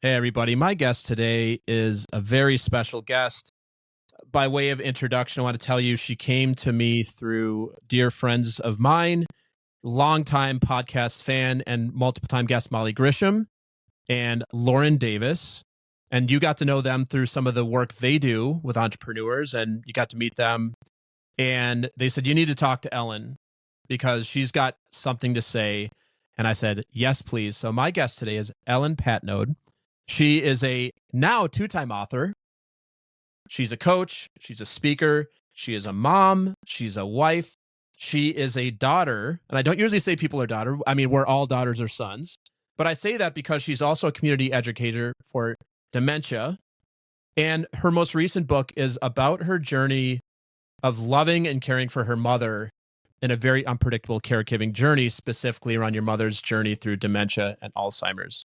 Hey, everybody. My guest today is a very special guest. By way of introduction, I want to tell you she came to me through dear friends of mine, longtime podcast fan and multiple time guest Molly Grisham and Lauren Davis. And you got to know them through some of the work they do with entrepreneurs, and you got to meet them. And they said, you need to talk to Ellen because she's got something to say. And I said, yes, please. So my guest today is Ellen Patnaude. She is a now two-time author. She's a coach. She's a speaker. She is a mom. She's a wife. She is a daughter. And I don't usually say people are daughter. I mean, we're all daughters or sons. But I say that because she's also a community educator for dementia. And her most recent book is about her journey of loving and caring for her mother in a very unpredictable caregiving journey, specifically around your mother's journey through dementia and Alzheimer's.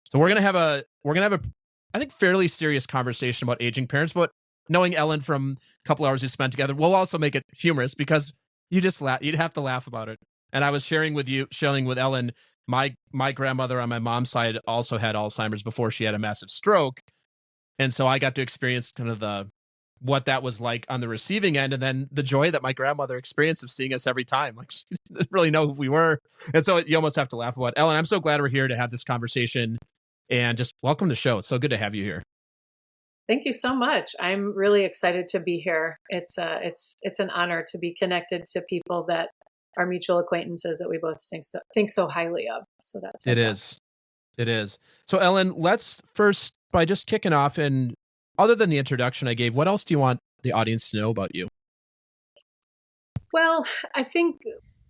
So we're gonna have a I think fairly serious conversation about aging parents, but knowing Ellen from a couple hours we spent together, we'll also make it humorous because you'd have to laugh about it. And I was sharing with Ellen, my grandmother on my mom's side also had Alzheimer's before she had a massive stroke. And so I got to experience kind of what that was like on the receiving end, and then the joy that my grandmother experienced of seeing us every time. Like, she didn't really know who we were. And so you almost have to laugh about it. Ellen, I'm so glad we're here to have this conversation. And just welcome to the show. It's so good to have you here. Thank you so much. I'm really excited to be here. It's an honor to be connected to people that are mutual acquaintances that we both think so highly of. So that's fantastic. It is. So Ellen, let's first by just kicking off, and other than the introduction I gave, what else do you want the audience to know about you? Well, I think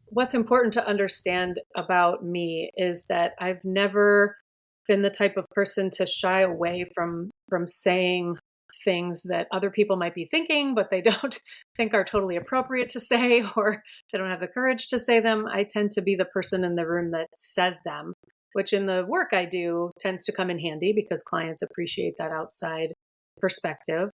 what's important to understand about me is that I've never been the type of person to shy away from saying things that other people might be thinking, but they don't think are totally appropriate to say, or they don't have the courage to say them. I tend to be the person in the room that says them, which in the work I do tends to come in handy because clients appreciate that outside perspective.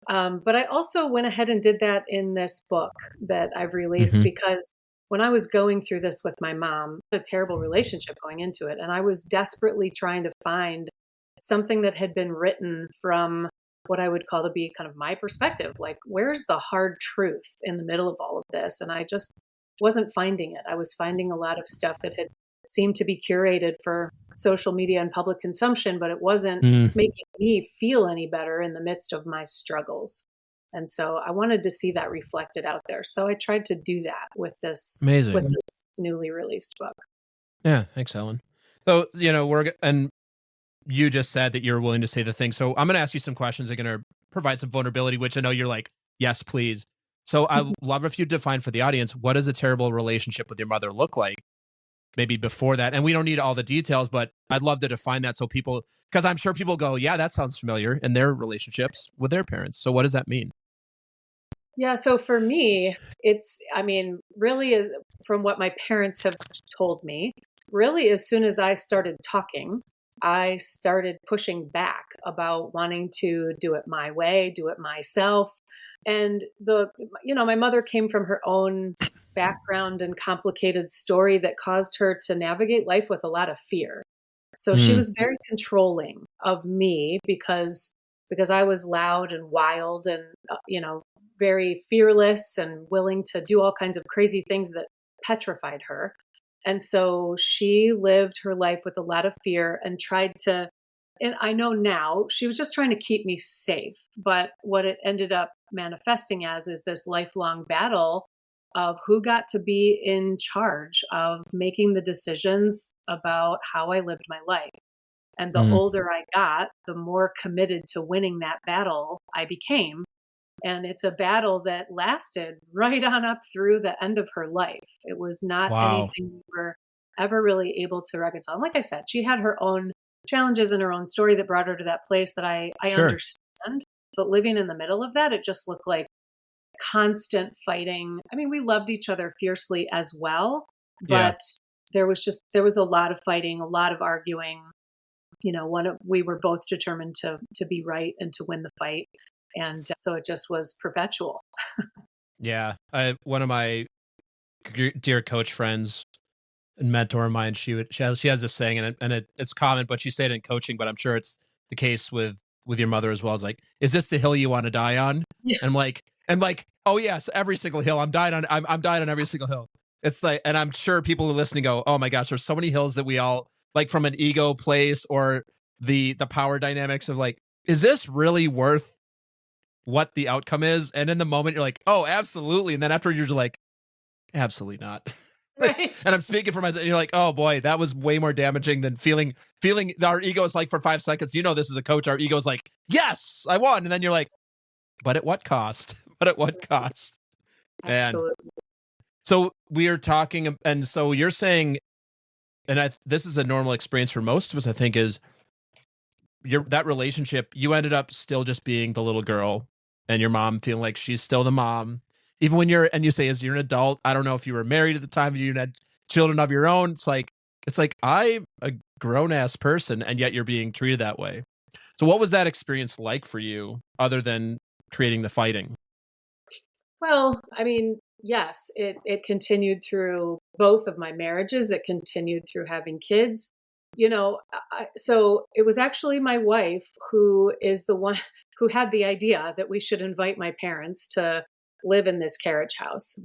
But I also went ahead and did that in this book that I've released because when I was going through this with my mom, a terrible relationship going into it, and I was desperately trying to find something that had been written from what I would call to be kind of my perspective. Like, where's the hard truth in the middle of all of this? And I just wasn't finding it. I was finding a lot of stuff that had seemed to be curated for social media and public consumption, but it wasn't making me feel any better in the midst of my struggles. And so I wanted to see that reflected out there. So I tried to do that with this newly released book. Yeah, thanks, Ellen. So, and you just said that you're willing to say the thing. So I'm going to ask you some questions that are going to provide some vulnerability, which I know you're like, yes, please. So I love if you define for the audience, what does a terrible relationship with your mother look like? Maybe before that. And we don't need all the details, but I'd love to define that so people, because I'm sure people go, yeah, that sounds familiar in their relationships with their parents. So what does that mean? Yeah. So for me, really from what my parents have told me, really, as soon as I started talking, I started pushing back about wanting to do it my way, do it myself. And my mother came from her own background and complicated story that caused her to navigate life with a lot of fear. So she was very controlling of me because I was loud and wild and, very fearless and willing to do all kinds of crazy things that petrified her. And so she lived her life with a lot of fear and and I know now she was just trying to keep me safe. But what it ended up manifesting as is this lifelong battle of who got to be in charge of making the decisions about how I lived my life. And the older I got, the more committed to winning that battle I became. And it's a battle that lasted right on up through the end of her life. It was not anything we were ever really able to reconcile. Like I said, she had her own challenges and her own story that brought her to that place that I understand. But living in the middle of that, it just looked like constant fighting. I mean, we loved each other fiercely as well, but there was a lot of fighting, a lot of arguing. We were both determined to be right and to win the fight. And so it just was perpetual. Yeah. One of my dear coach friends mentor of mine, she has this saying, and it's common, but she said it in coaching, but I'm sure it's the case with your mother as well. It's like, is this the hill you want to die on? Yeah. And I'm like, oh yes, every single hill. I'm dying on every single hill. It's like, and I'm sure people who are listening go, oh my gosh, there's so many hills that we all like, from an ego place or the power dynamics of like, is this really worth what the outcome is? And in the moment you're like, oh, absolutely. And then afterwards you're just like, absolutely not. Right. And I'm speaking for myself. And you're like, oh boy, that was way more damaging than feeling our ego is like for 5 seconds. This is a coach. Our ego is like, yes, I won. And then you're like, but at what cost? But at what cost? Absolutely. So we are talking, and so you're saying, and this is a normal experience for most of us, I think, is that relationship, you ended up still just being the little girl and your mom feeling like she's still the mom. Even when you say, as you're an adult, I don't know if you were married at the time, you had children of your own. It's like, I'm a grown ass person and yet you're being treated that way. So what was that experience like for you other than creating the fighting? Well, I mean, yes, it continued through both of my marriages. It continued through having kids. So it was actually my wife who is the one who had the idea that we should invite my parents to live in this carriage house.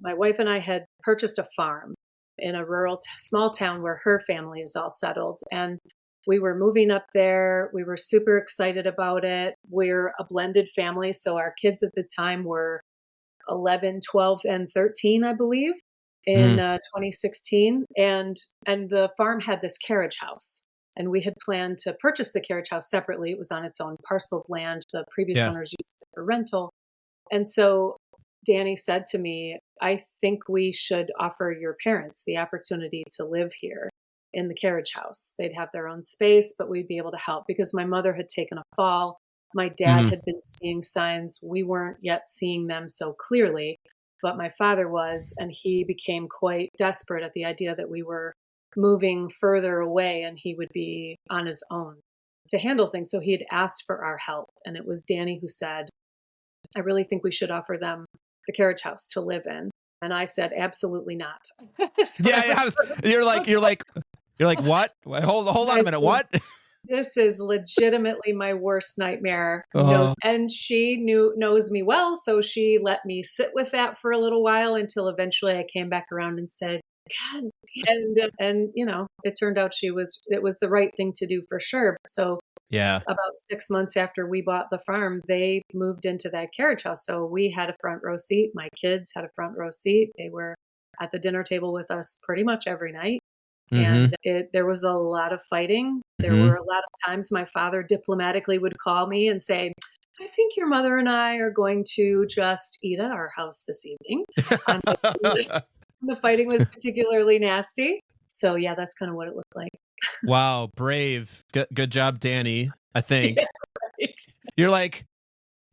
My wife and I had purchased a farm in a rural small town where her family is all settled. And we were moving up there. We were super excited about it. We're a blended family. So our kids at the time were 11, 12, and 13, I believe, in 2016. And the farm had this carriage house. And we had planned to purchase the carriage house separately. It was on its own parcel of land. The previous owners used it for rental. And so Danny said to me, I think we should offer your parents the opportunity to live here in the carriage house. They'd have their own space, but we'd be able to help because my mother had taken a fall. My dad had been seeing signs. We weren't yet seeing them so clearly, but my father was, and he became quite desperate at the idea that we were moving further away and he would be on his own to handle things. So he had asked for our help. And it was Danny who said, I really think we should offer them the carriage house to live in. And I said, absolutely not. You're like, what? Hold on a minute. What? This is legitimately my worst nightmare. And she knows me well. So she let me sit with that for a little while until eventually I came back around and said, God. And it turned out it was the right thing to do for sure. So about 6 months after we bought the farm, they moved into that carriage house. So we had a front row seat. My kids had a front row seat. They were at the dinner table with us pretty much every night. And there was a lot of fighting. There were a lot of times my father diplomatically would call me and say, I think your mother and I are going to just eat at our house this evening. The fighting was particularly nasty. So yeah, that's kind of what it looked like. Wow, brave. Good job, Danny, I think. Yeah, right. You're like,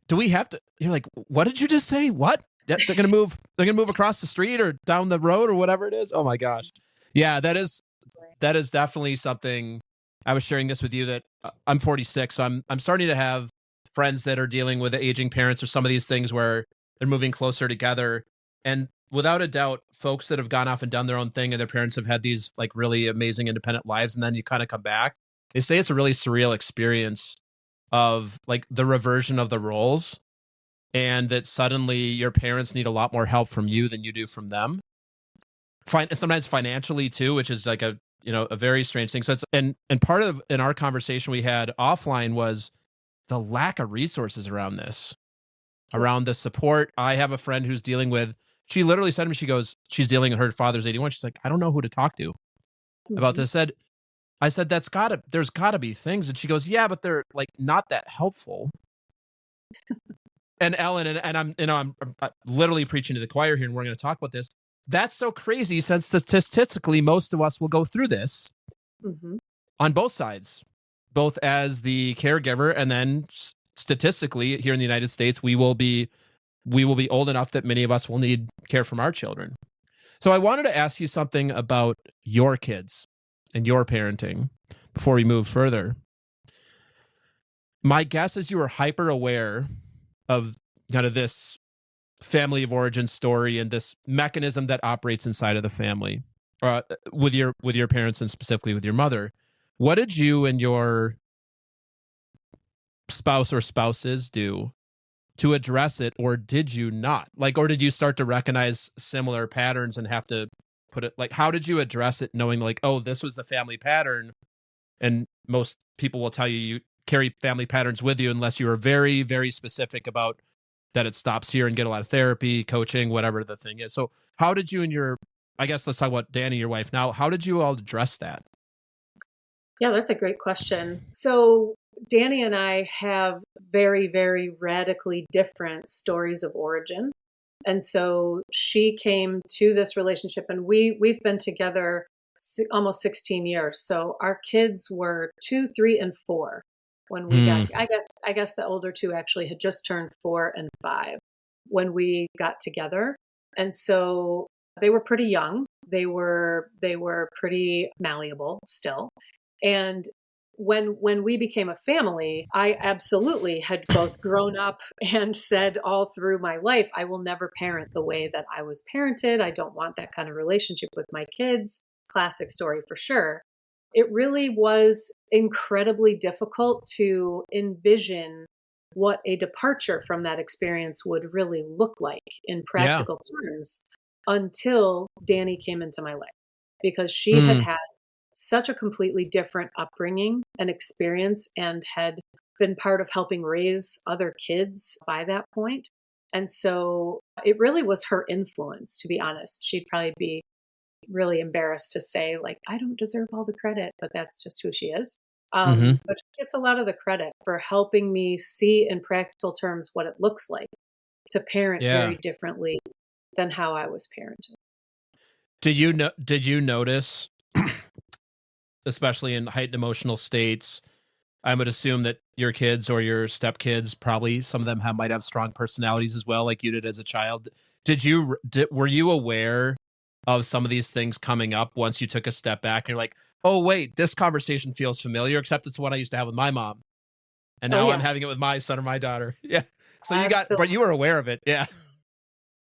do we have to? You're like, what did you just say? What? They're gonna move across the street or down the road or whatever it is. Oh my gosh. Yeah, that is definitely something. I was sharing this with you that I'm 46, so I'm starting to have friends that are dealing with aging parents or some of these things where they're moving closer together. And without a doubt, folks that have gone off and done their own thing and their parents have had these like really amazing independent lives, and then you kind of come back, they say it's a really surreal experience of like the reversion of the roles, and that suddenly your parents need a lot more help from you than you do from them. Sometimes financially too, which is like a very strange thing. So it's and part of in our conversation we had offline was the lack of resources around this, around the support. I have a friend who's dealing with. She literally said to me, she goes, she's dealing with her father's 81. She's like, I don't know who to talk to about this. I said, there's gotta be things. And she goes, yeah, but they're like not that helpful. And Ellen, and I'm literally preaching to the choir here, and we're going to talk about this. That's so crazy since statistically, most of us will go through this on both sides, both as the caregiver, and then statistically here in the United States, we will be old enough that many of us will need care from our children. So I wanted to ask you something about your kids and your parenting before we move further. My guess is you were hyper aware of kind of this family of origin story and this mechanism that operates inside of the family. with your parents and specifically with your mother, what did you and your spouse or spouses do to address it, or did you not? Like, or did you start to recognize similar patterns and have to put it, like, how did you address it knowing like, oh, this was the family pattern? And most people will tell you you carry family patterns with you unless you are very, very specific about that it stops here and get a lot of therapy, coaching, whatever the thing is. So how did you and your, I guess let's talk about Danny, your wife now, how did you all address that? Yeah, that's a great question. So Danny and I have very, very radically different stories of origin. And so she came to this relationship, and we've been together almost 16 years. So our kids were 2, 3, and 4 when we got to, I guess the older two actually had just turned 4 and 5 when we got together. And so they were pretty young. They were pretty malleable still. And when we became a family, I absolutely had both grown up and said all through my life, I will never parent the way that I was parented. I don't want that kind of relationship with my kids. Classic story for sure. It really was incredibly difficult to envision what a departure from that experience would really look like in Yeah. practical terms until Danny came into my life, because she had Mm. had such a completely different upbringing and experience and had been part of helping raise other kids by that point. And so it really was her influence, to be honest. She'd probably be really embarrassed to say, like, I don't deserve all the credit, but that's just who she is. Hmm. But she gets a lot of the credit for helping me see in practical terms what it looks like to parent Yeah. very differently than how I was parented. Did you notice, especially in heightened emotional states, I would assume that your kids or your stepkids, probably some of them might have strong personalities as well, like you did as a child. Were you aware of some of these things coming up once you took a step back and you're like, oh wait, this conversation feels familiar, except it's what I used to have with my mom, and Oh now I'm yeah, having it with my son or my daughter. Yeah. So but absolutely. you were aware of it. Yeah.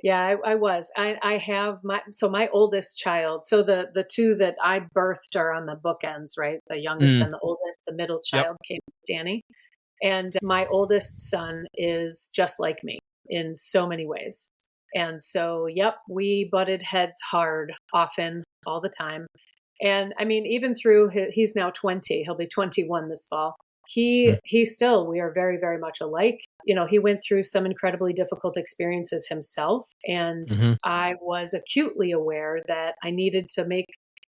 Yeah, I was. I have my oldest child. So the two that I birthed are on the bookends, right? The youngest Mm. and the oldest. The middle Yep. child came with Danny. And my oldest son is just like me in so many ways. And so, yep, we butted heads hard, often, all the time. And I mean, even through he's now 20, he'll be 21 this fall. He still, we are very, very much alike. You know, he went through some incredibly difficult experiences himself. And Mm-hmm. I was acutely aware that I needed to make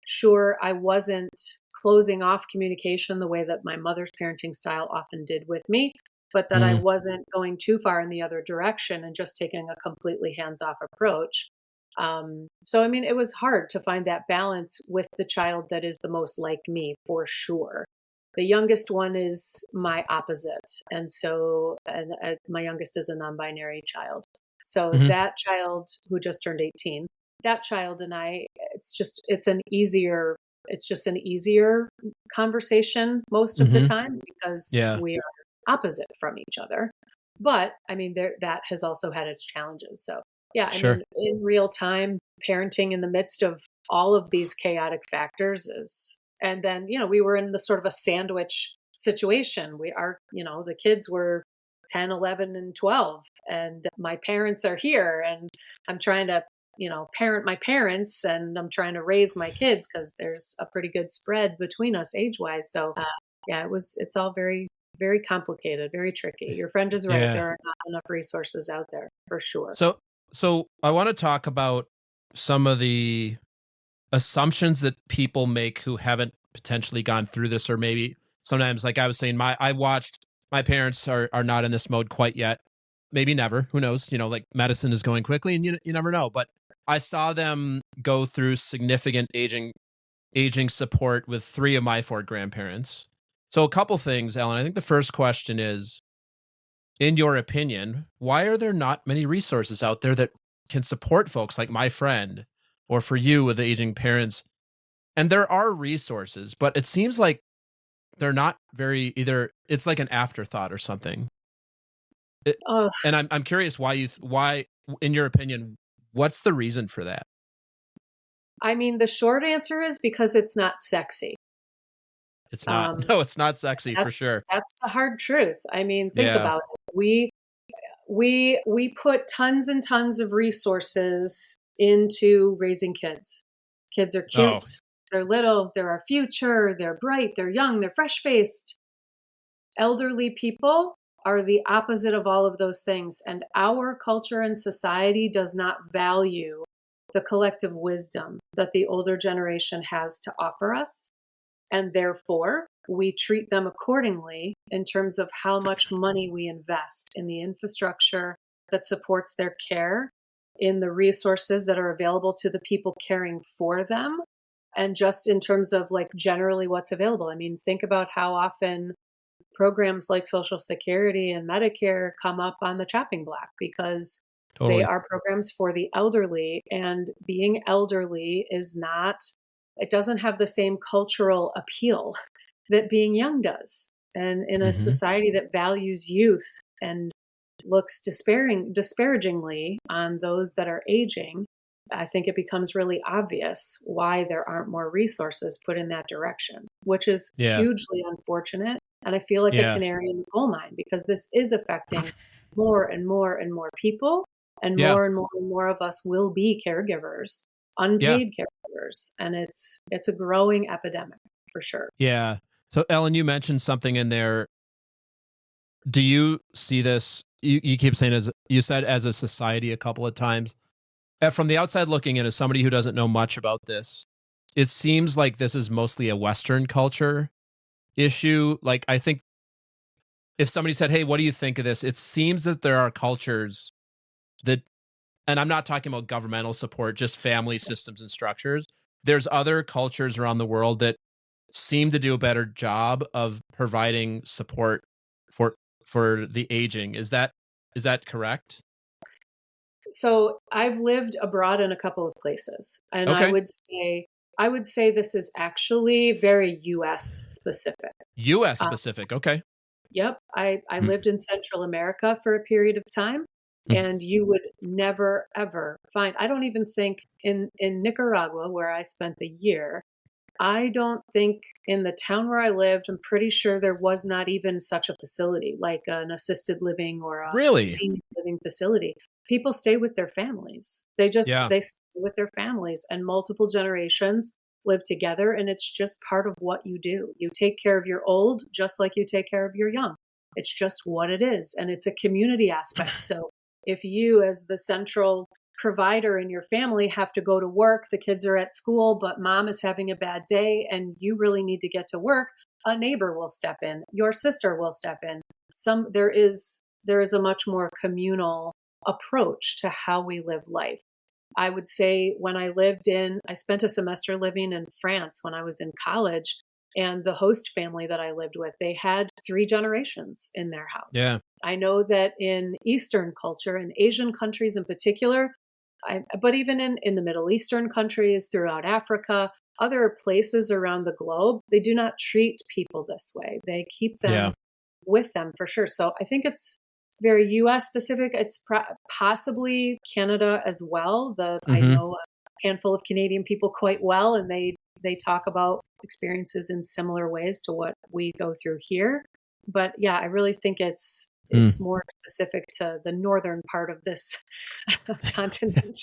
sure I wasn't closing off communication the way that my mother's parenting style often did with me, but that I Mm. wasn't going too far in the other direction and just taking a completely hands off approach. So, I mean, it was hard to find that balance with the child that is the most like me, for sure. The youngest one is my opposite. And so, my youngest is a non binary child. So, Mm-hmm. that child who just turned 18, that child and I, it's just an easier conversation most of the Mm-hmm. time because Yeah. we are opposite from each other. But I mean, that has also had its challenges. So, yeah, I Sure. mean, in real time, parenting in the midst of all of these chaotic factors and then, we were in the sort of a sandwich situation. The kids were 10, 11, and 12, and my parents are here, and I'm trying to, parent my parents, and I'm trying to raise my kids because there's a pretty good spread between us age wise. So, yeah, it's all very, very complicated, very tricky. Your friend is right. Yeah. There are not enough resources out there for sure. So, I want to talk about some of the assumptions that people make who haven't potentially gone through this, or maybe sometimes, like I was saying, my parents are not in this mode quite yet. Maybe never. Who knows? Like medicine is going quickly, and you never know. But I saw them go through significant aging support with 3 of my 4 grandparents. So a couple things, Ellen. I think the first question is, in your opinion, why are there not many resources out there that can support folks like my friend, or for you with the aging parents? And there are resources, but it seems like they're not very, either it's like an afterthought or something. It, Oh, and I'm curious why in your opinion, what's the reason for that? I mean, the short answer is because it's not sexy. It's not. No, it's not sexy for sure. That's the hard truth. I mean, think Yeah. about it. We put tons and tons of resources into raising kids. Kids are Oh. cute, they're little, they're our future, they're bright, they're young, they're fresh-faced. Elderly people are the opposite of all of those things, and our culture and society does not value the collective wisdom that the older generation has to offer us. And therefore, we treat them accordingly in terms of how much money we invest in the infrastructure that supports their care, in the resources that are available to the people caring for them, and just in terms of like generally what's available. I mean, think about how often programs like Social Security and Medicare come up on the chopping block because they Totally. are programs for the elderly, and being elderly is not, it doesn't have the same cultural appeal that being young does. And in a Hmm. society that values youth and looks disparagingly on those that are aging, I think it becomes really obvious why there aren't more resources put in that direction, which is Yeah. hugely unfortunate. And I feel like a Yeah. canary in the coal mine because this is affecting more and more and more people, and Yeah. and more of us will be caregivers, Yeah. unpaid caregivers, and it's a growing epidemic for sure. Yeah. So Ellen, you mentioned something in there. Do you see this? You keep saying as you said as a society a couple of times. From the outside looking in, as somebody who doesn't know much about this, it seems like this is mostly a Western culture issue. Like I think if somebody said, "Hey, what do you think of this?" It seems that there are cultures that, and I'm not talking about governmental support, just family systems and structures. There's other cultures around the world that seem to do a better job of providing support for the aging. Is that correct? So I've lived abroad in a couple of places, and Okay. I would say this is actually very US specific. US Uh, specific. Okay. yep, I Mhm. lived in Central America for a period of time, Mhm. and you would never ever find. I don't even think in Nicaragua where I spent the year. I don't think in the town where I lived, I'm pretty sure there was not even such a facility like an assisted living or a Really? senior living facility. People stay with their families. Yeah. They stay with their families, and multiple generations live together, and it's just part of what you do. You take care of your old just like you take care of your young. It's just what it is, and it's a community aspect. So if you as the central provider in your family have to go to work, the kids are at school, but mom is having a bad day and you really need to get to work, a neighbor will step in, your sister will step in. There is a much more communal approach to how we live life. I would say I spent a semester living in France when I was in college, and the host family that I lived with, they had three generations in their house. Yeah. I know that in Eastern culture, in Asian countries in particular, but even in the Middle Eastern countries, throughout Africa, other places around the globe, they do not treat people this way. They keep Yeah. them with them for sure. So I think it's very US specific. It's possibly Canada as well. I Mhm. know a handful of Canadian people quite well, and they talk about experiences in similar ways to what we go through here. But yeah, I really think it's Mm. more specific to the northern part of this continent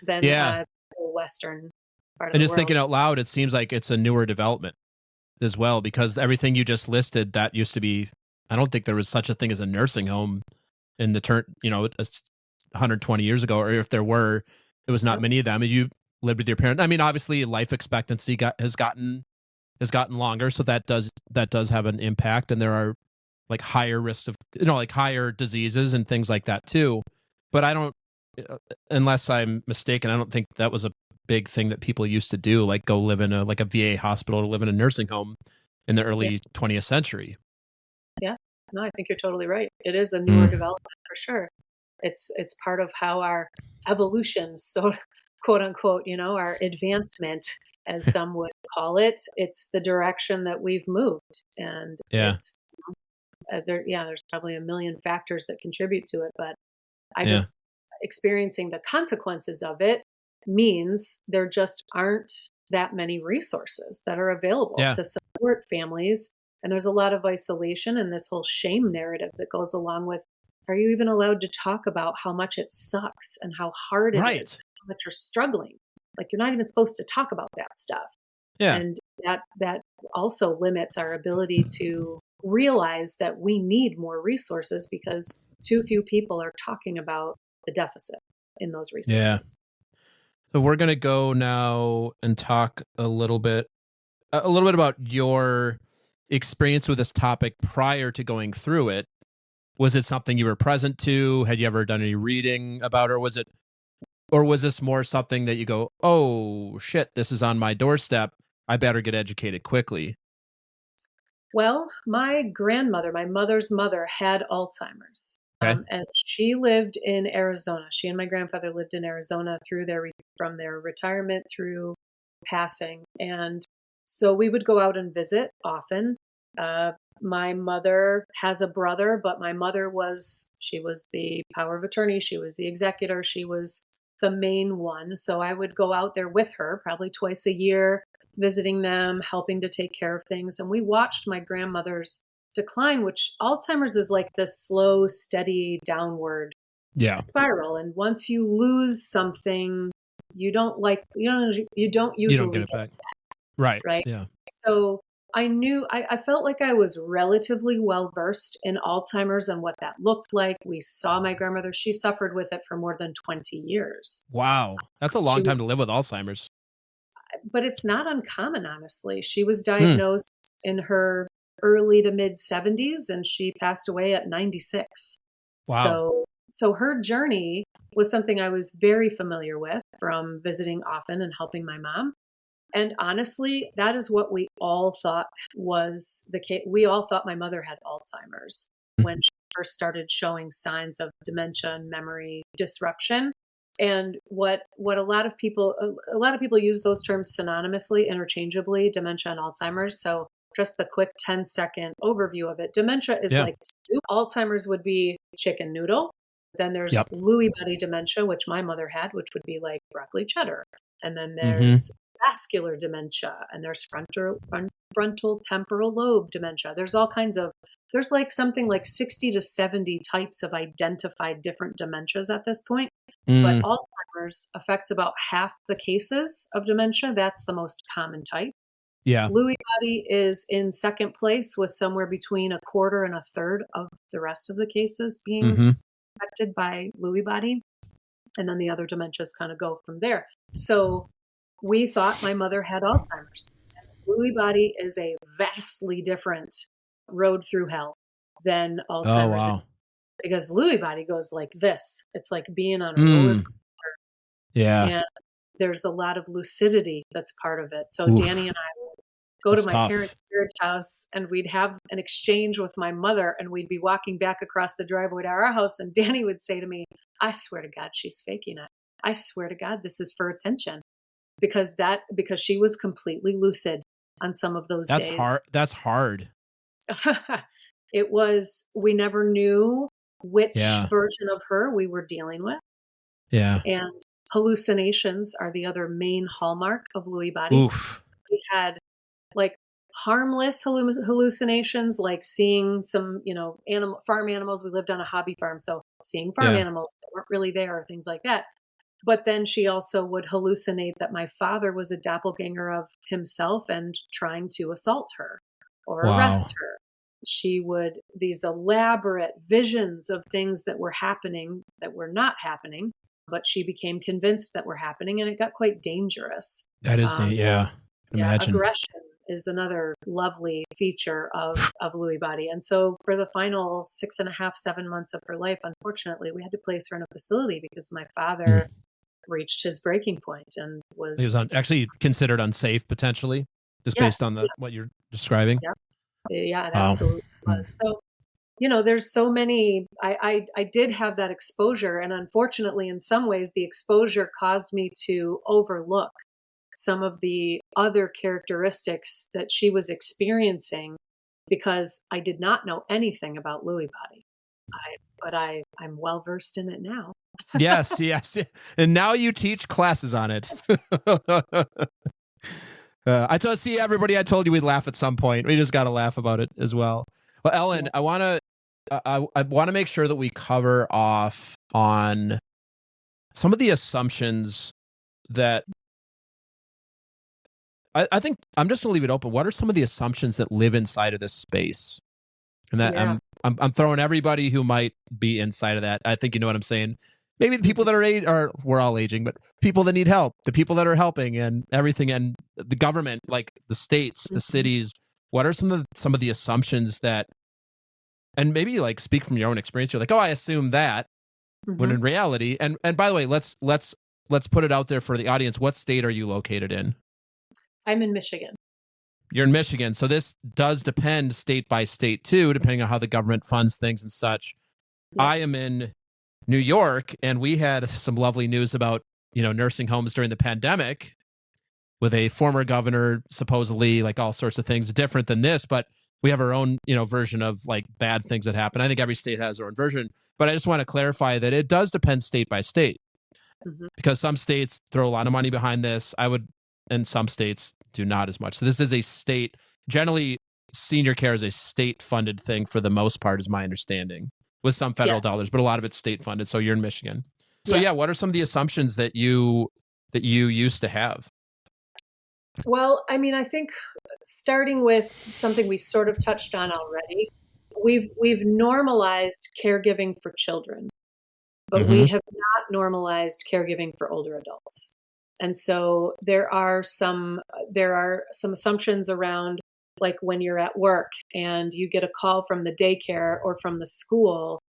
than Yeah. the western part of And the just world. thinking out loud, it seems like it's a newer development as well because everything you just listed that used to be. I don't think there was such a thing as a nursing home in the 120 years ago, or if there were, it was not Yep. many of them. You lived with your parents. I mean, obviously, life expectancy has gotten longer, so that does have an impact, and there are like higher risks of like higher diseases and things like that too. But I don't, uh, unless I'm mistaken, I don't think that was a big thing that people used to do, like go live in a VA hospital or live in a nursing home in the Yeah. early 20th century. Yeah. No, I think you're totally right. It is a newer Mm. development for sure. It's part of how our evolution, so quote unquote, our advancement, as some would call it, it's the direction that we've moved, and Yeah. it's there. Yeah, there's probably a million factors that contribute to it, but I Yeah. just experiencing the consequences of it means there just aren't that many resources that are available Yeah. to support families. And there's a lot of isolation and this whole shame narrative that goes along with, are you even allowed to talk about how much it sucks and how hard it is, Right. how much you're struggling? Like, you're not even supposed to talk about that stuff. Yeah. And that also limits our ability to realize that we need more resources because too few people are talking about the deficit in those Yeah. resources. So we're going to go now and talk a little bit about your experience with this topic prior to going through it. Was it something you were present to? Had you ever done any reading about it? Or was this more something that you go, oh shit, this is on my doorstep, I better get educated quickly? Well, my grandmother, my mother's mother, had Alzheimer's. Okay. And she lived in Arizona. She and my grandfather lived in Arizona from their retirement through passing. And so we would go out and visit often. My mother has a brother, but my mother she was the power of attorney. She was the executor. She was the main one. So I would go out there with her probably twice a year, visiting them, helping to take care of things. And we watched my grandmother's decline, which Alzheimer's is like this slow, steady downward Yeah. spiral. And once you lose something, you don't You usually don't get it back. Right. right? Yeah. So I felt like I was relatively well versed in Alzheimer's and what that looked like. We saw my grandmother. She suffered with it for more than 20 years. Wow. That's a She long time to was, live with Alzheimer's. but it's not uncommon, honestly. She was Hmm. diagnosed in her early to mid 70s and she passed away at 96. Wow. So her journey was something I was very familiar with from visiting often and helping my mom. And honestly, that is what we all thought was the case. We all thought my mother had Alzheimer's when she first started showing signs of dementia and memory disruption. And what a lot of people use those terms synonymously, interchangeably, dementia and Alzheimer's. So just the quick 10-second overview of it. Dementia is Yeah. like soup. Alzheimer's would be chicken noodle. Then there's Yep. Lewy body dementia, which my mother had, which would be like broccoli cheddar. And then Mm-hmm. there's vascular dementia, and there's frontal temporal lobe dementia. There's like something like 60 to 70 types of identified different dementias at this point. But Alzheimer's affects about half the cases of dementia. That's the most common type. Yeah. Lewy body is in second place with somewhere between a quarter and a third of the rest of the cases being Mm-hmm. affected by Lewy body. And then the other dementias kind of go from there. So we thought my mother had Alzheimer's. Lewy body is a vastly different road through hell than Oh, Alzheimer's. wow. Because Lewy body goes like this. It's like being on a roller coaster. Yeah. And there's a lot of lucidity that's part of it. So Oof. Danny and I would go That's to my tough. parents' spirit house and we'd have an exchange with my mother and we'd be walking back across the driveway to our house and Danny would say to me, I swear to God, she's faking it. I swear to God, this is for attention. Because she was completely lucid on some of those That's days. hard. That's hard. We never knew which Yeah. version of her we were dealing with. Yeah. And hallucinations are the other main hallmark of Lewy body. Oof. We had like harmless hallucinations, like seeing some, farm animals. We lived on a hobby farm. So seeing farm animals that weren't really there or things like that. But then she also would hallucinate that my father was a doppelganger of himself and trying to assault her or arrest her. These elaborate visions of things that were happening that were not happening, but she became convinced that were happening and it got quite dangerous. That is, imagine. Aggression is another lovely feature of Lewy body. And so for the final 6.5, 7 months of her life, unfortunately, we had to place her in a facility because my father reached his breaking point and He was actually considered unsafe potentially, just based on what you're describing. Yeah, it absolutely was. So, there's so many. I did have that exposure, and unfortunately, in some ways, the exposure caused me to overlook some of the other characteristics that she was experiencing because I did not know anything about Lewy body. But I'm well versed in it now. Yes, yes. And now you teach classes on it. See everybody. I told you we'd laugh at some point. We just got to laugh about it as well. Well, Ellen, I want to. I want to make sure that we cover off on some of the assumptions that I think I'm just gonna leave it open. What are some of the assumptions that live inside of this space? And that I'm throwing everybody who might be inside of that. I think you know what I'm saying. Maybe the people that are we're all aging, but people that need help, the people that are helping, and everything, and the government, like the states, the cities. What are some of the assumptions that, and maybe like speak from your own experience. You're like, oh, I assume that, when in reality, and by the way, let's put it out there for the audience. What state are you located in? I'm in Michigan. You're in Michigan. So this does depend state by state too, depending on how the government funds things and such. Yeah. I am in New York, and we had some lovely news about, nursing homes during the pandemic with a former governor, supposedly, like all sorts of things different than this, but we have our own, version of like bad things that happen. I think every state has their own version, but I just want to clarify that it does depend state by state, because some states throw a lot of money behind this. And some states do not as much. So this is a state, generally senior care is a state funded thing for the most part, is my understanding, with some federal dollars, but a lot of it's state funded. So you're in Michigan. So what are some of the assumptions that you used to have? Well, I mean, I think starting with something we sort of touched on already, we've normalized caregiving for children, but we have not normalized caregiving for older adults. And so there are some assumptions around, like when you're at work and you get a call from the daycare or from the school,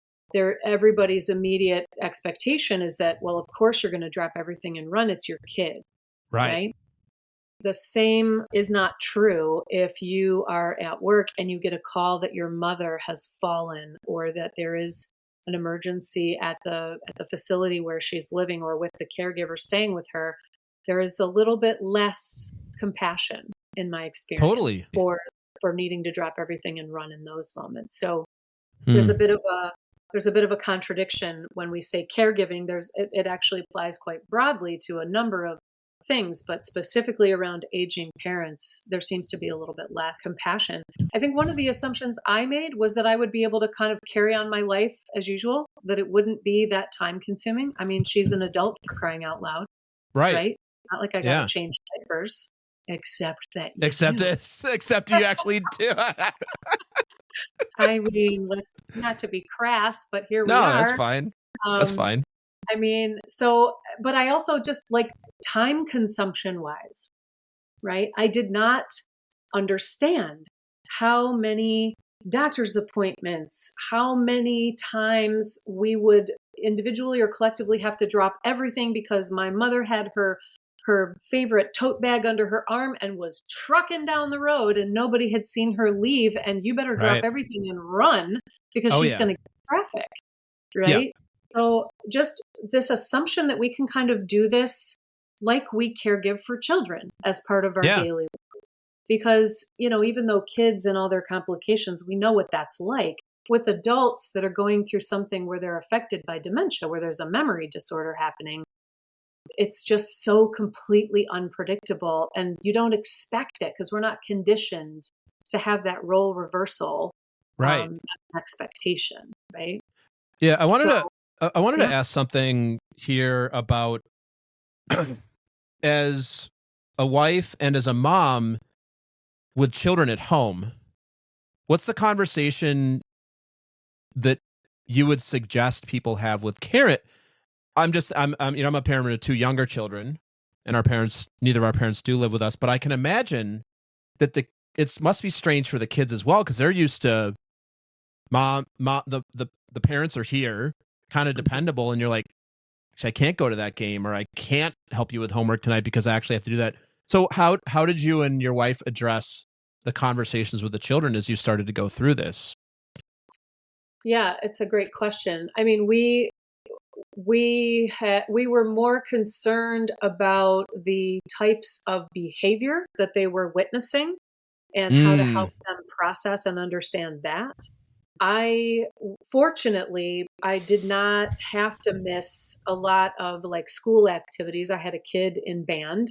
everybody's immediate expectation is that, well, of course you're going to drop everything and run. It's your kid, right? The same is not true if you are at work and you get a call that your mother has fallen, or that there is an emergency at the facility where she's living or with the caregiver staying with her. There is a little bit less compassion, in my experience, for needing to drop everything and run in those moments. So there's a bit of a contradiction when we say caregiving. It actually applies quite broadly to a number of things, but specifically around aging parents, there seems to be a little bit less compassion. I think one of the assumptions I made was that I would be able to kind of carry on my life as usual, that it wouldn't be that time consuming. I mean, she's an adult, for crying out loud. Right? Not like I got to change diapers, except you actually do. I mean, not to be crass, but here we are. No, that's fine. That's fine. I mean, but I also just, like, time consumption wise, right? I did not understand how many doctor's appointments, how many times we would individually or collectively have to drop everything because my mother had her favorite tote bag under her arm and was trucking down the road and nobody had seen her leave, and you better drop everything and run because she's going to get traffic, right? So just this assumption that we can kind of do this like we caregive for children as part of our daily life. Because, even though kids and all their complications, we know what that's like. With adults that are going through something where they're affected by dementia, where there's a memory disorder happening, it's just so completely unpredictable, and you don't expect it because we're not conditioned to have that role reversal, as an expectation, right? Yeah, I wanted to ask something here about as a wife and as a mom with children at home. What's the conversation that you would suggest people have with care? I'm a parent of two younger children, and neither of our parents do live with us, but I can imagine that it must be strange for the kids as well, because they're used to the parents are here, kind of dependable, and you're like, I can't go to that game, or I can't help you with homework tonight because I actually have to do that. So how did you and your wife address the conversations with the children as you started to go through this? Yeah, it's a great question. I mean, we were more concerned about the types of behavior that they were witnessing and how to help them process and understand that. Fortunately, I did not have to miss a lot of like school activities. I had a kid in band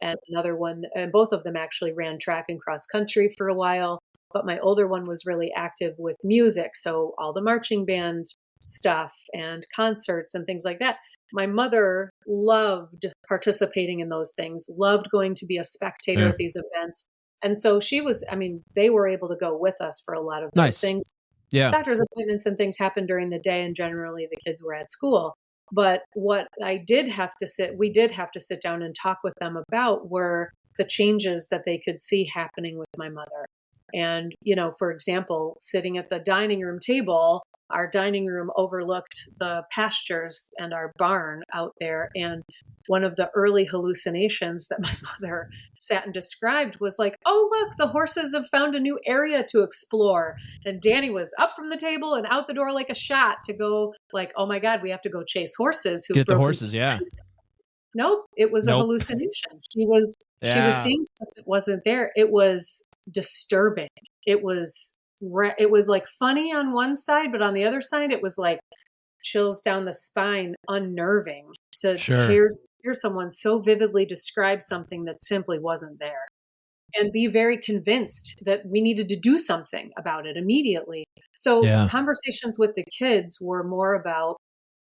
and another one, and both of them actually ran track and cross country for a while. But my older one was really active with music. So all the marching band stuff and concerts and things like that. My mother loved participating in those things, loved going to be a spectator Yeah. at these events. And so they were able to go with us for a lot of those Nice. things. Yeah. Doctor's appointments and things happened during the day, and generally the kids were at school. But what we did have to sit down and talk with them about were the changes that they could see happening with my mother. And, for example, sitting at the dining room table, our dining room overlooked the pastures and our barn out there. And one of the early hallucinations that my mother sat and described was like, oh, look, the horses have found a new area to explore. And Danny was up from the table and out the door like a shot to go like, oh my God, we have to go chase horses. Get the horses. Yeah. Nope. It was a Nope. hallucination. She was seeing stuff that wasn't there. It was disturbing. It was like funny on one side, but on the other side, it was like chills down the spine, unnerving to hear someone so vividly describe something that simply wasn't there and be very convinced that we needed to do something about it immediately. So conversations with the kids were more about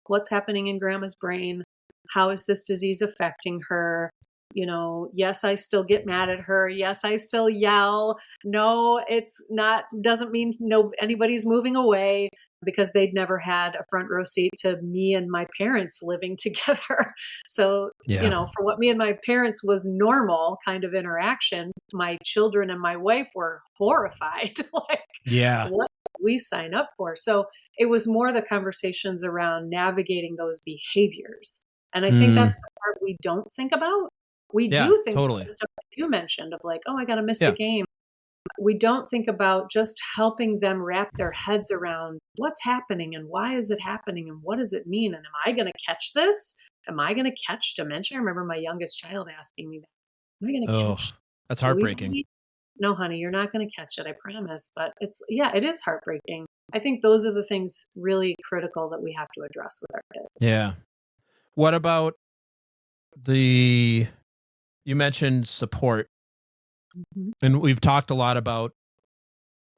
what's happening in grandma's brain. How is this disease affecting her? Yes, I still get mad at her. Yes, I still yell. No, it's not, doesn't mean anybody's moving away, because they'd never had a front row seat to me and my parents living together. So, for what me and my parents was normal kind of interaction, my children and my wife were horrified. Like, what did we sign up for? So it was more the conversations around navigating those behaviors. And I think that's the part we don't think about. We do think about the stuff that you mentioned of like, oh, I got to miss the game. We don't think about just helping them wrap their heads around what's happening and why is it happening and what does it mean? And am I going to catch this? Am I going to catch dementia? I remember my youngest child asking me that. Am I going to catch? That's heartbreaking. No, honey, you're not going to catch it. I promise. But it is heartbreaking. I think those are the things really critical that we have to address with our kids. Yeah. What about you mentioned support, and we've talked a lot about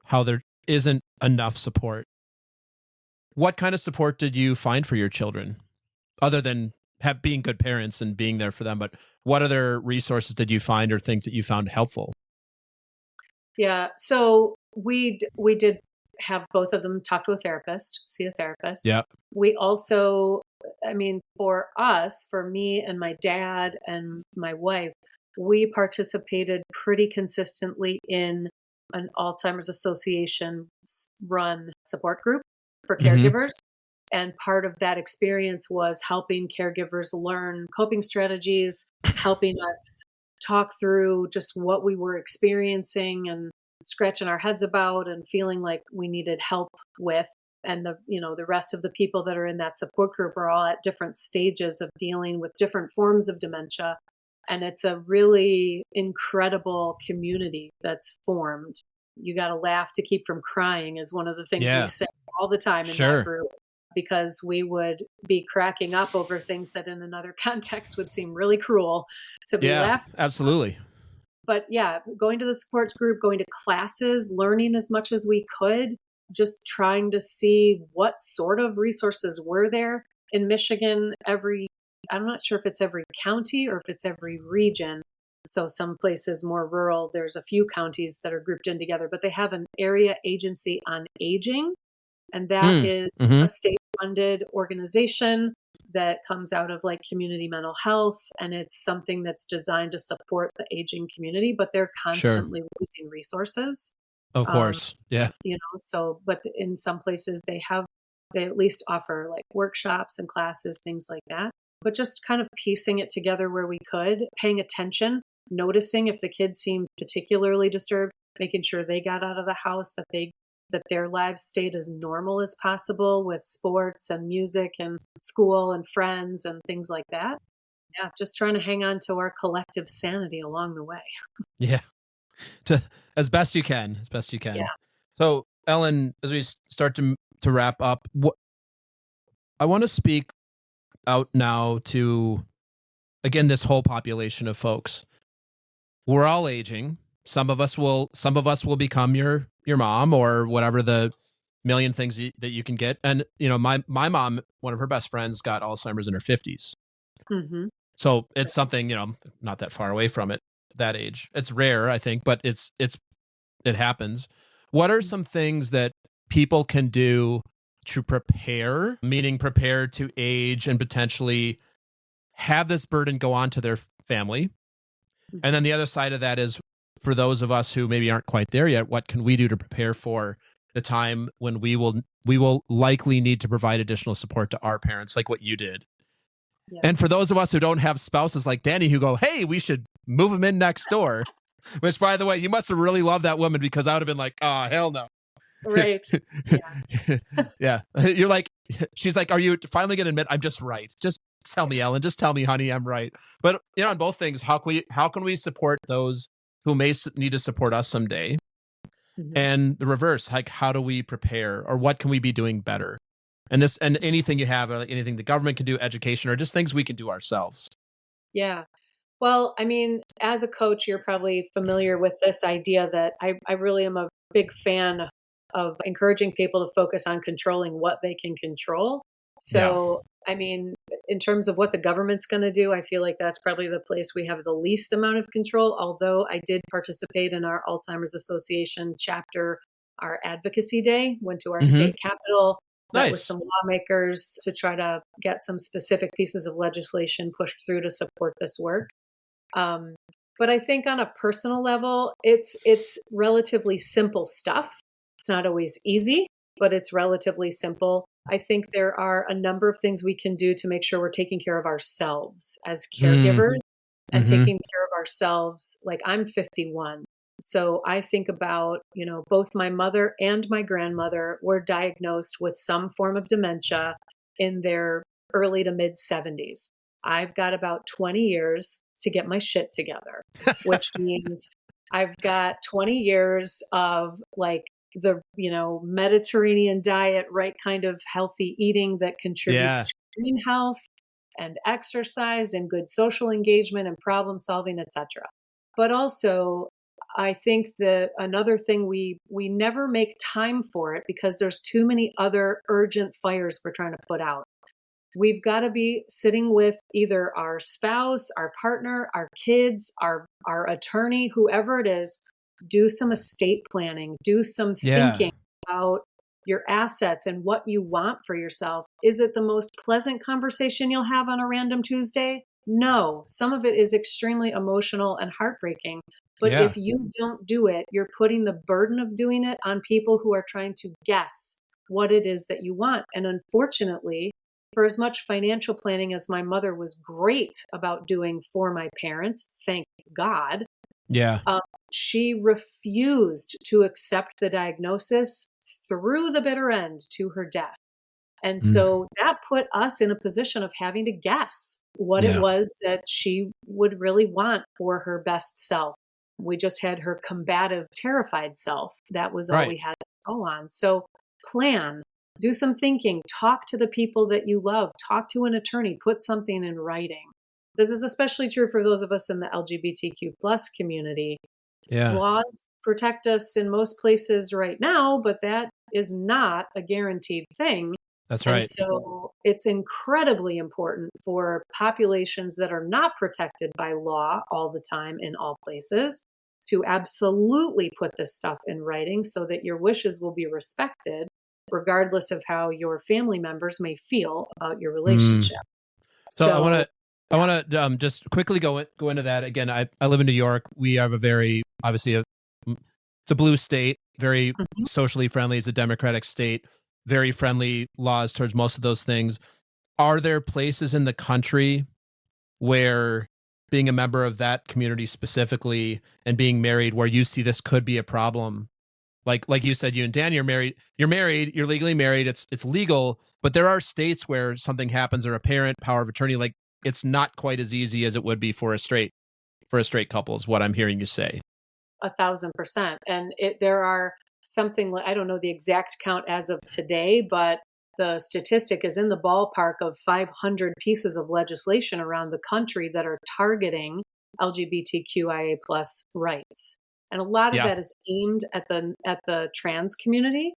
how there isn't enough support. What kind of support did you find for your children, other than being good parents and being there for them? But what other resources did you find or things that you found helpful? Yeah. So we did have both of them talk to a therapist, see a therapist. Yeah. We also, for me and my dad and my wife, we participated pretty consistently in an Alzheimer's Association run support group for caregivers. And part of that experience was helping caregivers learn coping strategies, helping us talk through just what we were experiencing and scratching our heads about and feeling like we needed help with. And the rest of the people that are in that support group are all at different stages of dealing with different forms of dementia. And it's a really incredible community that's formed. You got to laugh to keep from crying is one of the things we say all the time in that group, because we would be cracking up over things that in another context would seem really cruel to be laughing. Absolutely. But going to the supports group, going to classes, learning as much as we could, just trying to see what sort of resources were there in Michigan. I'm not sure if it's every county or if it's every region. So some places more rural, there's a few counties that are grouped in together, but they have an area agency on aging. And that is a state-funded organization that comes out of like community mental health. And it's something that's designed to support the aging community, but they're constantly losing resources. Of course. Yeah. But in some places they at least offer like workshops and classes, things like that. But just kind of piecing it together where we could, paying attention, noticing if the kids seemed particularly disturbed, making sure they got out of the house, that their lives stayed as normal as possible with sports and music and school and friends and things like that. Yeah, just trying to hang on to our collective sanity along the way. Yeah. As best you can. Yeah. So Ellen, as we start to wrap up, I want to speak out now to, again, this whole population of folks. We're all aging. Some of us will become your mom or whatever the million things that you can get. And my mom, one of her best friends, got Alzheimer's in her 50s. Mm-hmm. So it's something, not that far away from it, that age. It's rare, I think, but it happens. What are some things that people can do to prepare, meaning prepare to age and potentially have this burden go on to their family? And then the other side of that is, for those of us who maybe aren't quite there yet, what can we do to prepare for the time when we will likely need to provide additional support to our parents, like what you did? Yeah. And for those of us who don't have spouses like Danny who go, hey, we should move them in next door, which, by the way, you must have really loved that woman, because I would have been like, oh, hell no. Right. Yeah. Yeah. You're like, she's like, are you finally going to admit I'm just right? Just tell me, Ellen, just tell me, honey, I'm right. But, on both things, how can we support those who may need to support us someday? Mm-hmm. And the reverse, like, how do we prepare, or what can we be doing better? And anything you have, like anything the government can do, education, or just things we can do ourselves. Yeah. Well, I mean, as a coach, you're probably familiar with this idea that I really am a big fan of encouraging people to focus on controlling what they can control. So, yeah. I mean, in terms of what the government's going to do, I feel like that's probably the place we have the least amount of control. Although I did participate in our Alzheimer's Association chapter, our advocacy day, went to our state capitol, met with some lawmakers to try to get some specific pieces of legislation pushed through to support this work. But I think on a personal level, it's relatively simple stuff. It's not always easy, but it's relatively simple. I think there are a number of things we can do to make sure we're taking care of ourselves as caregivers and taking care of ourselves. Like, I'm 51. So I think about, both my mother and my grandmother were diagnosed with some form of dementia in their early to mid 70s. I've got about 20 years to get my shit together, which means I've got 20 years of like the, Mediterranean diet, right kind of healthy eating that contributes to brain health and exercise and good social engagement and problem solving, etc. But also, I think another thing we never make time for it because there's too many other urgent fires we're trying to put out. We've got to be sitting with either our spouse, our partner, our kids, our attorney, whoever it is. Do some estate planning, do some thinking about your assets and what you want for yourself. Is it the most pleasant conversation you'll have on a random Tuesday? No. Some of it is extremely emotional and heartbreaking. But if you don't do it, you're putting the burden of doing it on people who are trying to guess what it is that you want. And unfortunately, for as much financial planning as my mother was great about doing for my parents, thank God. Yeah. She refused to accept the diagnosis through the bitter end to her death. And so that put us in a position of having to guess what it was that she would really want for her best self. We just had her combative, terrified self. That was all we had to go on. So plan, do some thinking, talk to the people that you love, talk to an attorney, put something in writing. This is especially true for those of us in the LGBTQ plus community. Yeah. Laws protect us in most places right now, but that is not a guaranteed thing. That's right. And so it's incredibly important for populations that are not protected by law all the time in all places to absolutely put this stuff in writing so that your wishes will be respected, regardless of how your family members may feel about your relationship. So I want to just quickly go into that again. I live in New York. We have a very, obviously, it's a blue state, very socially friendly. It's a democratic state, very friendly laws towards most of those things. Are there places in the country where being a member of that community specifically and being married, where you see this could be a problem? Like you said, you and Dan, you're married, you're legally married. It's legal, but there are states where something happens or a parent power of attorney, like it's not quite as easy as it would be for a straight couple is what I'm hearing you say. 1,000%. And there are something like, I don't know the exact count as of today, but the statistic is in the ballpark of 500 pieces of legislation around the country that are targeting LGBTQIA plus rights. And a lot of Yeah. that is aimed at the trans community,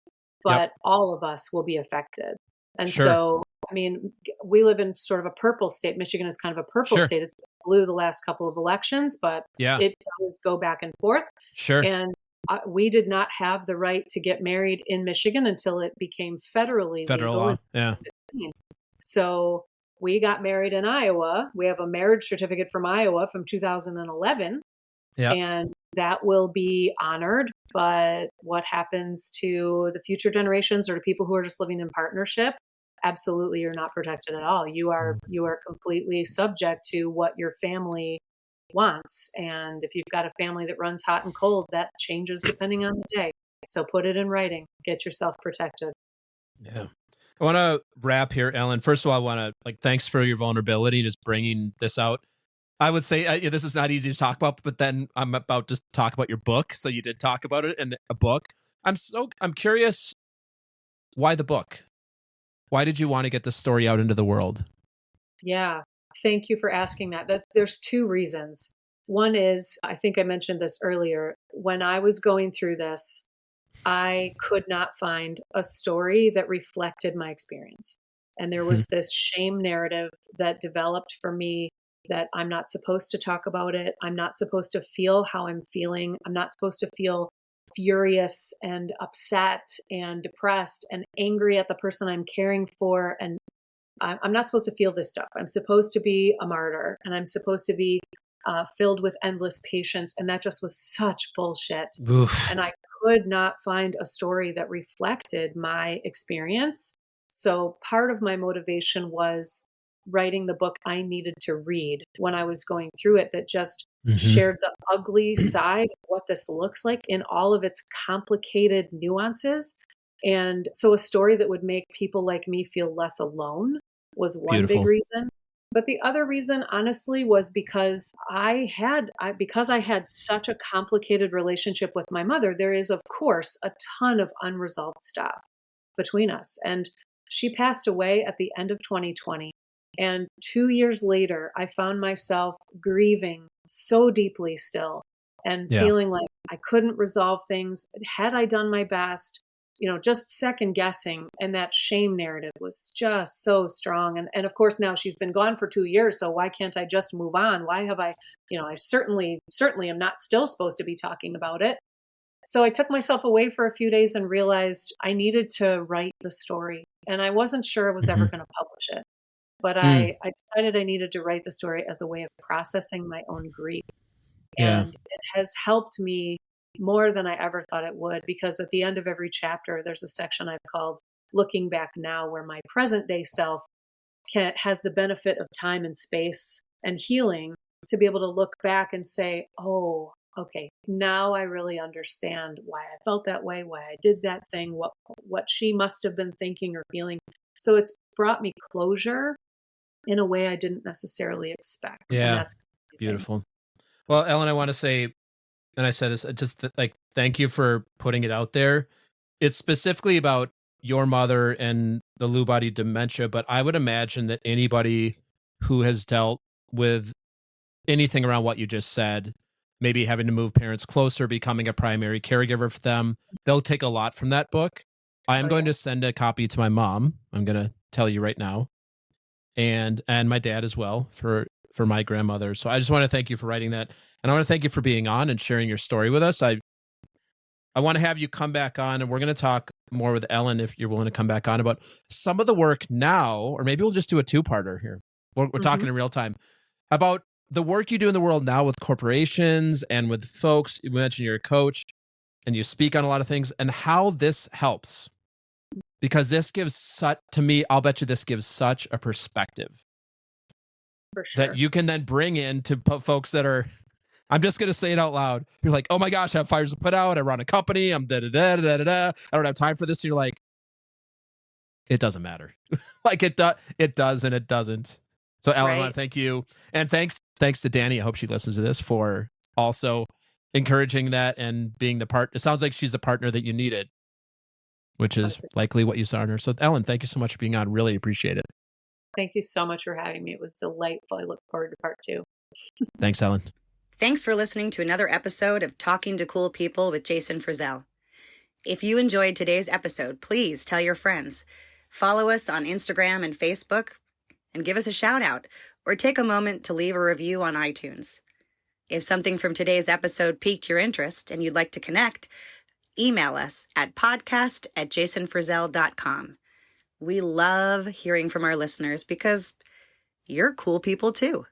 Yep. but all of us will be affected. And Sure. so, I mean, we live in sort of a purple state. Michigan is kind of a purple Sure. state. It's blue the last couple of elections, but Yeah. it does go back and forth. Sure. And we did not have the right to get married in Michigan until it became federally Federal legal. law. Yeah. So we got married in Iowa. We have a marriage certificate from Iowa from 2011. Yeah. And that will be honored. But what happens to the future generations or to people who are just living in partnership? Absolutely, you're not protected at all. You are completely subject to what your family wants. And if you've got a family that runs hot and cold, that changes depending on the day. So put it in writing. Get yourself protected. Yeah. I want to wrap here, Ellen. First of all, I want to thanks for your vulnerability, just bringing this out. I would say this is not easy to talk about, but then I'm about to talk about your book. So you did talk about it in a book. I'm curious, why the book? Why did you want to get this story out into the world? Yeah. Thank you for asking that. There's two reasons. One is, I think I mentioned this earlier, when I was going through this, I could not find a story that reflected my experience. And there was this shame narrative that developed for me that I'm not supposed to talk about it. I'm not supposed to feel how I'm feeling. I'm not supposed to feel furious and upset and depressed and angry at the person I'm caring for. And I'm not supposed to feel this stuff. I'm supposed to be a martyr, and I'm supposed to be filled with endless patience. And that just was such bullshit. Oof. And I could not find a story that reflected my experience. So part of my motivation was writing the book I needed to read when I was going through it, that just shared the ugly side of what this looks like in all of its complicated nuances. And so a story that would make people like me feel less alone was one Beautiful. big reason. But the other reason, honestly, was because I had such a complicated relationship with my mother. There is, of course, a ton of unresolved stuff between us. And she passed away at the end of 2020. And 2 years later, I found myself grieving so deeply still and feeling like I couldn't resolve things. Had I done my best? Just second guessing. And that shame narrative was just so strong. And of course, now she's been gone for 2 years. So why can't I just move on? Why have I certainly am not still supposed to be talking about it. So I took myself away for a few days and realized I needed to write the story. And I wasn't sure I was ever going to publish it. But I decided I needed to write the story as a way of processing my own grief. Yeah. And it has helped me more than I ever thought it would, because at the end of every chapter, there's a section I've called Looking Back Now, where my present day self has the benefit of time and space and healing to be able to look back and say, oh, okay, now I really understand why I felt that way, why I did that thing, what she must have been thinking or feeling. So it's brought me closure in a way I didn't necessarily expect. Yeah. And that's amazing. Beautiful. Well, Ellen, I want to say, and I said this, just thank you for putting it out there. It's specifically about your mother and the Lewy body dementia, but I would imagine that anybody who has dealt with anything around what you just said, maybe having to move parents closer, becoming a primary caregiver for them, they'll take a lot from that book. I'm going to send a copy to my mom. I'm going to tell you right now. And my dad as well, for my grandmother. So I just want to thank you for writing that. And I want to thank you for being on and sharing your story with us. I want to have you come back on, and we're going to talk more with Ellen, if you're willing to come back on, about some of the work now, or maybe we'll just do a two-parter here. We're talking in real time about the work you do in the world now with corporations and with folks. You mentioned you're a coach and you speak on a lot of things, and how this helps. Because this gives to me, I'll bet you this gives such a perspective For sure. that you can then bring in to folks that are, I'm just going to say it out loud. You're like, oh my gosh, I have fires to put out. I run a company. I'm da-da-da-da-da-da. I don't have time for this. And you're like, it doesn't matter. Like it does and it doesn't. So Ellen, I want to thank you. And thanks to Danny. I hope she listens to this, for also encouraging that and being the part. It sounds like she's the partner that you needed, which is 100%. likely what you saw in her. So, Ellen, thank you so much for being on. Really appreciate it. Thank you so much for having me. It was delightful. I look forward to part 2. Thanks, Ellen. Thanks for listening to another episode of Talking to Cool People with Jason Frizzell. If you enjoyed today's episode, please tell your friends. Follow us on Instagram and Facebook and give us a shout out, or take a moment to leave a review on iTunes. If something from today's episode piqued your interest and you'd like to connect, email us at podcast@jasonfrizzell.com. We love hearing from our listeners because you're cool people too.